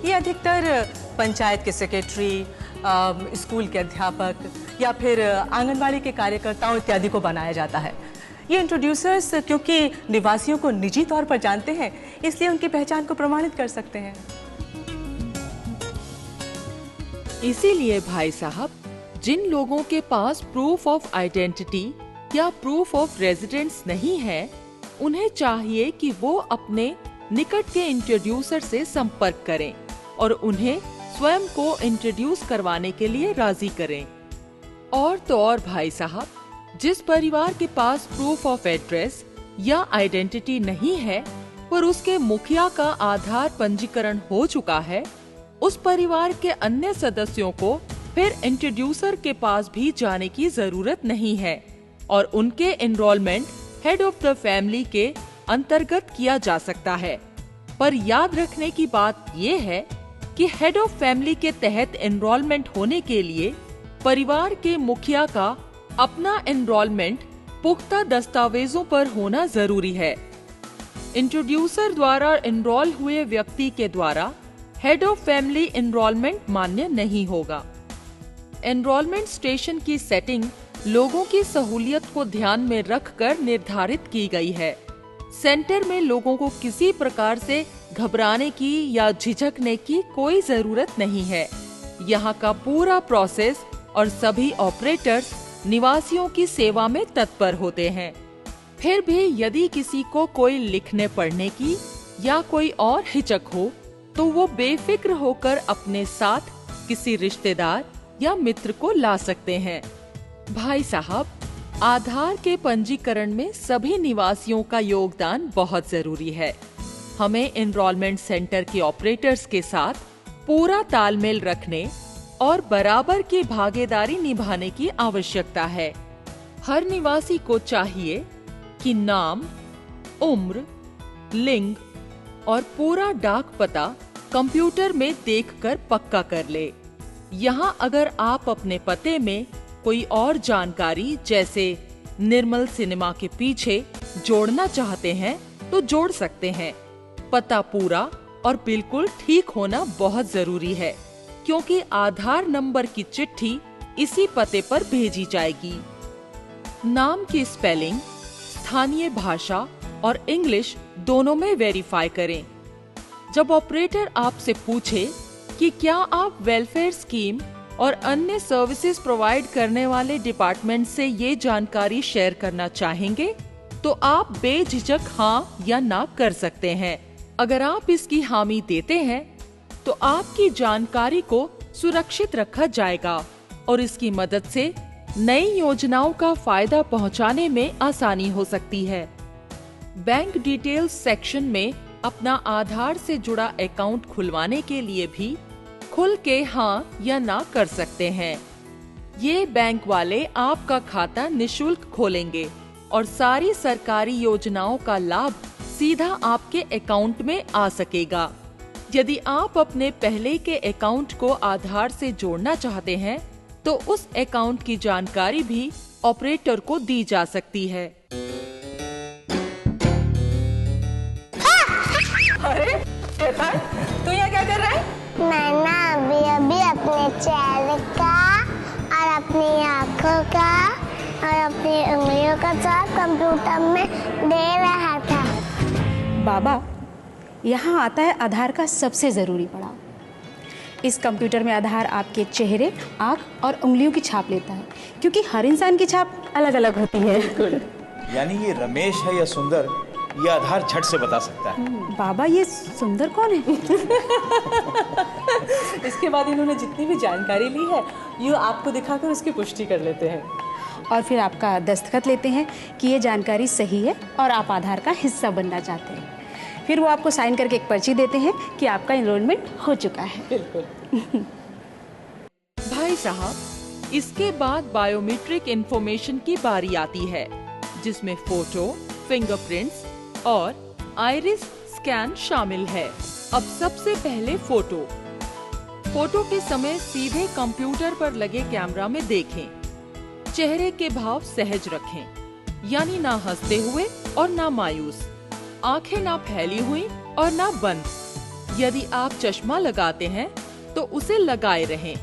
ये अधिकतर पंचायत के सेक्रेटरी, स्कूल के अध्यापक या फिर आंगनबाड़ी के कार्यकर्ताओं इत्यादि को बनाया जाता है। ये इंट्रोड्यूसर्स क्योंकि निवासियों को निजी तौर पर जानते हैं, इसलिए उनकी पहचान को प्रमाणित कर सकते हैं। इसीलिए भाई साहब, जिन लोगों के पास प्रूफ ऑफ आइडेंटिटी या प्रूफ ऑफ रेजिडेंस नहीं है, उन्हें चाहिए कि वो अपने निकट के इंट्रोड्यूसर से संपर्क करें और उन्हें स्वयं को इंट्रोड्यूस करवाने के लिए राजी करें। और तो और भाई साहब, जिस परिवार के पास प्रूफ ऑफ एड्रेस या आइडेंटिटी नहीं है पर उसके मुखिया का आधार पंजीकरण हो चुका है, उस परिवार के अन्य सदस्यों को फिर इंट्रोड्यूसर के पास भी जाने की जरूरत नहीं है और उनके enrolment head of the family के अंतर्गत किया जा सकता है। पर याद रखने की बात ये है कि हेड ऑफ फैमिली के तहत एनरोलमेंट होने के लिए परिवार के मुखिया का अपना एनरोलमेंट पुख्ता दस्तावेजों पर होना जरूरी है। इंट्रोड्यूसर द्वारा एनरोल हुए व्यक्ति के द्वारा हेड ऑफ फैमिली एनरोलमेंट मान्य नहीं होगा। एनरोलमेंट स्टेशन की सेटिंग लोगों की सहूलियत को ध्यान में रखकर निर्धारित की गई है। सेंटर में लोगों को किसी प्रकार से घबराने की या झिझकने की कोई जरूरत नहीं है। यहाँ का पूरा प्रोसेस और सभी ऑपरेटर्स निवासियों की सेवा में तत्पर होते हैं। फिर भी यदि किसी को कोई लिखने पढ़ने की या कोई और हिचक हो तो वो बेफिक्र होकर अपने साथ किसी रिश्तेदार या मित्र को ला सकते हैं। भाई साहब, आधार के पंजीकरण में सभी निवासियों का योगदान बहुत जरूरी है। हमें एनरोलमेंट सेंटर के ऑपरेटर्स के साथ पूरा तालमेल रखने और बराबर की भागीदारी निभाने की आवश्यकता है। हर निवासी को चाहिए कि नाम, उम्र, लिंग और पूरा डाक पता कंप्यूटर में देखकर पक्का कर ले। यहाँ अगर आप अपने पते में कोई और जानकारी जैसे निर्मल सिनेमा के पीछे जोड़ना चाहते हैं तो जोड़ सकते हैं। पता पूरा और बिल्कुल ठीक होना बहुत जरूरी है, क्योंकि आधार नंबर की चिट्ठी इसी पते पर भेजी जाएगी। नाम की स्पेलिंग स्थानीय भाषा और इंग्लिश दोनों में वेरीफाई करें। जब ऑपरेटर आपसे पूछे कि क्या आप वेलफेयर स्कीम और अन्य सर्विसेज प्रोवाइड करने वाले डिपार्टमेंट से ये जानकारी शेयर करना चाहेंगे, तो आप बेझिझक हाँ या ना कर सकते हैं। अगर आप इसकी हामी देते हैं तो आपकी जानकारी को सुरक्षित रखा जाएगा और इसकी मदद से नई योजनाओं का फायदा पहुंचाने में आसानी हो सकती है। बैंक डिटेल्स सेक्शन में अपना आधार से जुड़ा अकाउंट खुलवाने के लिए भी खुल के हाँ या ना कर सकते हैं। ये बैंक वाले आपका खाता निशुल्क खोलेंगे और सारी सरकारी योजनाओं का लाभ सीधा आपके अकाउंट में आ सकेगा। यदि आप अपने पहले के अकाउंट को आधार से जोड़ना चाहते हैं तो उस अकाउंट की जानकारी भी ऑपरेटर को दी जा सकती है। अरे तू यहाँ क्या कर रहा है? मैं ना अभी अपने चेहरे का और अपनी आँखों का और अपनी उंगलियों का सब कंप्यूटर में दे रहा था। बाबा, यहाँ आता है आधार का सबसे ज़रूरी पड़ाव। इस कंप्यूटर में आधार आपके चेहरे, आँख और उंगलियों की छाप लेता है, क्योंकि हर इंसान की छाप अलग अलग होती है। यानी ये रमेश है या सुंदर, ये आधार झट से बता सकता है। बाबा, ये सुंदर कौन है? इसके बाद इन्होंने जितनी भी जानकारी ली है ये आपको दिखाकर उसकी पुष्टि कर लेते हैं और फिर आपका दस्तखत लेते हैं कि ये जानकारी सही है और आप आधार का हिस्सा बनना चाहते हैं। फिर वो आपको साइन करके एक पर्ची देते हैं कि आपका एनरोलमेंट हो चुका है। बिल्कुल। भाई साहब, इसके बाद बायोमेट्रिक इंफॉर्मेशन की बारी आती है, जिसमें फोटो, फिंगरप्रिंट्स और आइरिस स्कैन शामिल है। अब सबसे पहले फोटो के समय सीधे कंप्यूटर पर लगे कैमरा में देखें। चेहरे के भाव सहज रखें, यानी ना हंसते हुए और ना मायूस, आंखें ना फैली हुई और ना बंद। यदि आप चश्मा लगाते हैं तो उसे लगाए रहें,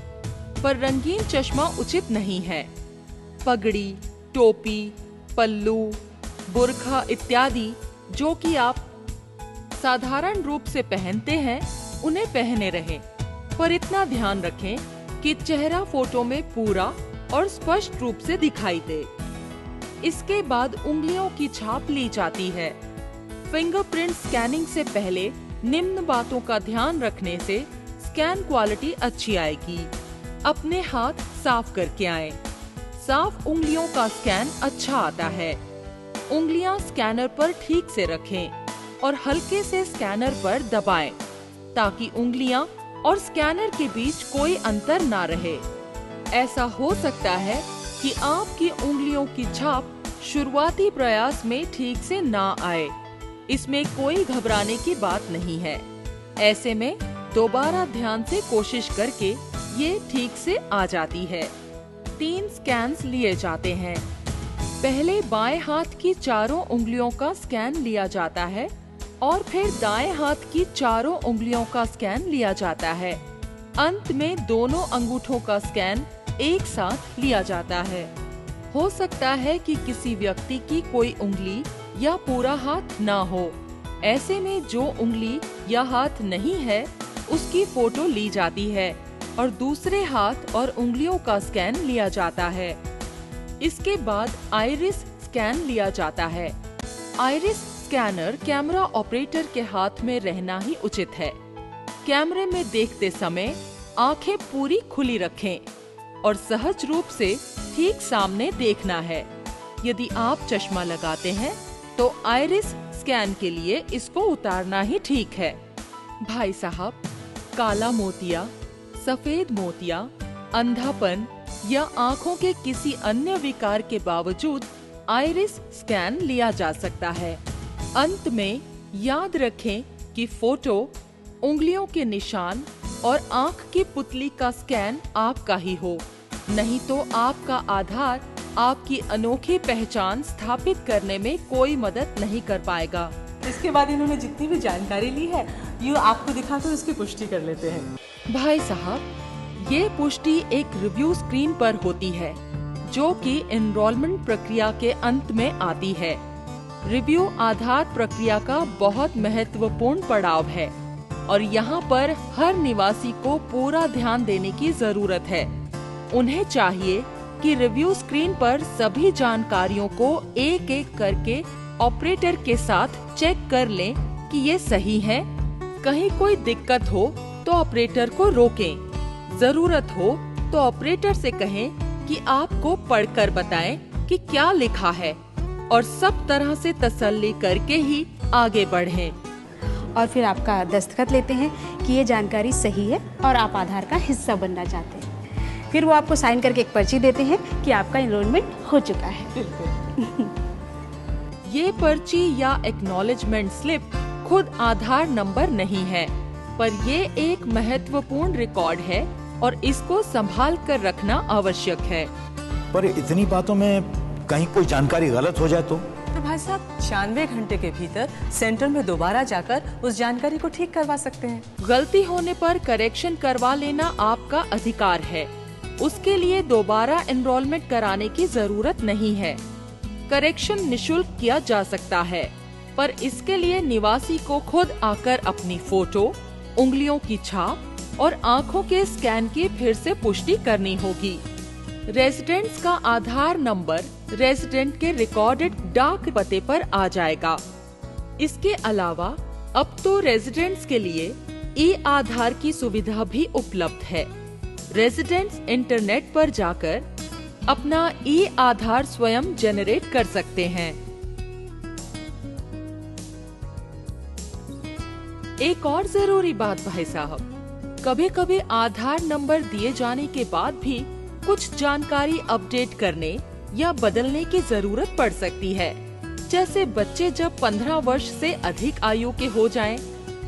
पर रंगीन चश्मा उचित नहीं है। पगड़ी, टोपी, पल्लू, बुर्खा इत्यादि जो कि आप साधारण रूप से पहनते हैं उन्हें पहने रहें, पर इतना ध्यान रखें कि चेहरा फोटो में पूरा और स्पष्ट रूप से दिखाई दे। इसके बाद उंगलियों की छाप ली जाती है। फिंगरप्रिंट स्कैनिंग से पहले निम्न बातों का ध्यान रखने से स्कैन क्वालिटी अच्छी आएगी। अपने हाथ साफ करके आएं। साफ उंगलियों का स्कैन अच्छा आता है। उंगलियां स्कैनर पर ठीक से रखें और हल्के से स्कैनर पर दबाएं, ताकि उंगलियां और स्कैनर के बीच कोई अंतर ना रहे। ऐसा हो सकता है कि आपकी उंगलियों की छाप शुरुआती प्रयास में ठीक से ना आए। इसमें कोई घबराने की बात नहीं है। ऐसे में दोबारा ध्यान से कोशिश करके ये ठीक से आ जाती है। 3 स्कैन्स लिए जाते हैं। पहले बाएं हाथ की चारों उंगलियों का स्कैन लिया जाता है और फिर दाएं हाथ की चारों उंगलियों का स्कैन लिया जाता है। अंत में दोनों अंगूठों का स्कैन एक साथ लिया जाता है। हो सकता है कि किसी व्यक्ति की कोई उंगली या पूरा हाथ ना हो। ऐसे में जो उंगली या हाथ नहीं है उसकी फोटो ली जाती है और दूसरे हाथ और उंगलियों का स्कैन लिया जाता है। इसके बाद आइरिस स्कैन लिया जाता है। आइरिस स्कैनर कैमरा ऑपरेटर के हाथ में रहना ही उचित है। कैमरे में देखते समय आंखें पूरी खुली रखें और सहज रूप से ठीक सामने देखना है। यदि आप चश्मा लगाते हैं तो आइरिस स्कैन के लिए इसको उतारना ही ठीक है। भाई साहब, काला मोतिया, सफेद मोतिया, अंधापन या आंखों के किसी अन्य विकार के बावजूद आइरिस स्कैन लिया जा सकता है। अंत में याद रखें कि फोटो, उंगलियों के निशान और आंख की पुतली का स्कैन आपका ही हो, नहीं तो आपका आधार आपकी अनोखी पहचान स्थापित करने में कोई मदद नहीं कर पाएगा। इसके बाद इन्होंने जितनी भी जानकारी ली है ये आपको दिखाकर उसकी पुष्टि कर लेते हैं। भाई साहब, ये पुष्टि एक रिव्यू स्क्रीन पर होती है, जो कि एनरोलमेंट प्रक्रिया के अंत में आती है। रिव्यू आधार प्रक्रिया का बहुत महत्वपूर्ण पड़ाव है और यहाँ पर हर निवासी को पूरा ध्यान देने की जरूरत है। उन्हें चाहिए कि रिव्यू स्क्रीन पर सभी जानकारियों को एक एक करके ऑपरेटर के साथ चेक कर लें कि ये सही है। कहीं कोई दिक्कत हो तो ऑपरेटर को रोकें। जरूरत हो तो ऑपरेटर से कहें कि आपको पढ़कर बताएं कि क्या लिखा है और सब तरह से तसल्ली करके ही आगे बढ़ें। और फिर आपका दस्तखत लेते हैं कि ये जानकारी सही है और आप आधार का हिस्सा बनना चाहते हैं। फिर वो आपको साइन करके एक पर्ची देते हैं कि आपका एनरोलमेंट हो चुका है। ये पर्ची या एक्नॉलेजमेंट स्लिप खुद आधार नंबर नहीं है, पर ये एक महत्वपूर्ण रिकॉर्ड है और इसको संभाल कर रखना आवश्यक है। पर इतनी बातों में कहीं कोई जानकारी गलत हो जाए तो भाई साहब 96 घंटे के भीतर सेंटर में दोबारा जाकर उस जानकारी को ठीक करवा सकते हैं। गलती होने पर करेक्शन करवा लेना आपका अधिकार है। उसके लिए दोबारा एनरोलमेंट कराने की जरूरत नहीं है। करेक्शन निशुल्क किया जा सकता है, पर इसके लिए निवासी को खुद आकर अपनी फोटो, उंगलियों की छाप और आँखों के स्कैन की फिर से पुष्टि करनी होगी। रेजिडेंट्स का आधार नंबर रेजिडेंट के रिकॉर्डेड डाक पते पर आ जाएगा। इसके अलावा अब तो रेजिडेंट्स के लिए ई-आधार की सुविधा भी उपलब्ध है। रेजिडेंट्स इंटरनेट पर जाकर अपना ई-आधार स्वयं जनरेट कर सकते हैं। एक और जरूरी बात भाई साहब, कभी कभी आधार नंबर दिए जाने के बाद भी कुछ जानकारी अपडेट करने या बदलने की जरूरत पड़ सकती है, जैसे बच्चे जब 15 वर्ष से अधिक आयु के हो जाएं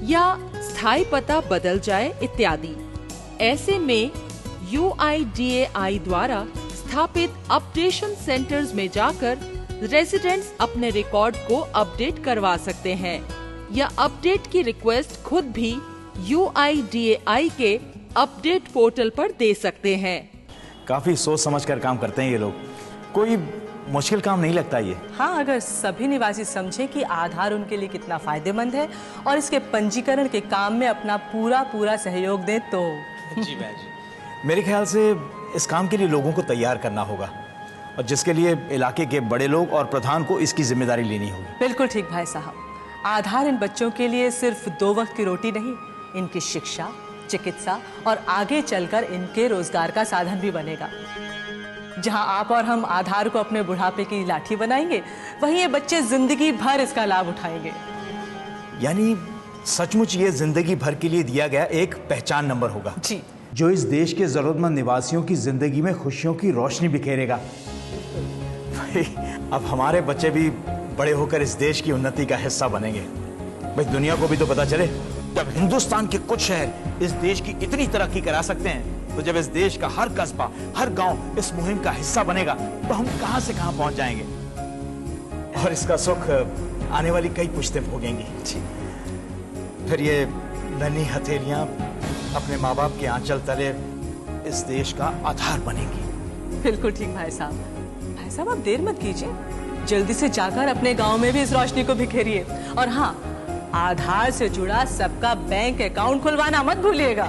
या स्थायी पता बदल जाए इत्यादि। ऐसे में UIDAI द्वारा स्थापित अपडेशन सेंटर्स में जाकर रेजिडेंट्स अपने रिकॉर्ड को अपडेट करवा सकते हैं या अपडेट की रिक्वेस्ट खुद भी UIDAI के अपडेट पोर्टल पर दे सकते हैं। काफी सोच समझ कर काम करते हैं ये लोग, कोई मुश्किल काम नहीं लगता ये। हाँ, अगर सभी निवासी समझे कि आधार उनके लिए कितना फायदेमंद है और इसके पंजीकरण के काम में अपना पूरा सहयोग दें तो। जी बहन जी, मेरे ख्याल से इस काम के लिए लोगों को तैयार करना होगा और जिसके लिए इलाके के बड़े लोग और प्रधान को इसकी जिम्मेदारी लेनी होगी। बिल्कुल ठीक भाई साहब। आधार इन बच्चों के लिए सिर्फ 2 वक्त की रोटी नहीं, इनकी शिक्षा, चिकित्सा और आगे चलकर इनके रोजगार का साधन भी बनेगा। जहां आप और हम आधार को अपने बुढ़ापे की लाठी बनाएंगे, वहीं ये बच्चे जिंदगी भर इसका लाभ उठाएंगे। यानी सचमुच ये जिंदगी भर के लिए दिया गया एक पहचान नंबर होगा जी, जो इस देश के जरूरतमंद निवासियों की जिंदगी में खुशियों की रोशनी बिखेरेगा। अब हमारे बच्चे भी बड़े होकर इस देश की उन्नति का हिस्सा बनेंगे। भाई दुनिया को भी तो पता चले, जब हिंदुस्तान के कुछ शहर इस देश की इतनी तरक्की करा सकते हैं, तो जब इस देश का हर कस्बा, हर गांव इस मुहिम का हिस्सा बनेगा, तो हम कहां से कहां पहुंच जाएंगे और इसका सुख आने वाली कई पुश्तें भोगेंगी। फिर ये नन्ही हथेलियां अपने माँ बाप के आंचल तले इस देश का आधार बनेंगी। बिल्कुल ठीक भाई साहब। भाई साहब आप देर मत कीजिए, जल्दी से जाकर अपने गांव में भी इस रोशनी को बिखेरिए। और हाँ, आधार से जुड़ा सबका बैंक अकाउंट खुलवाना मत भूलिएगा।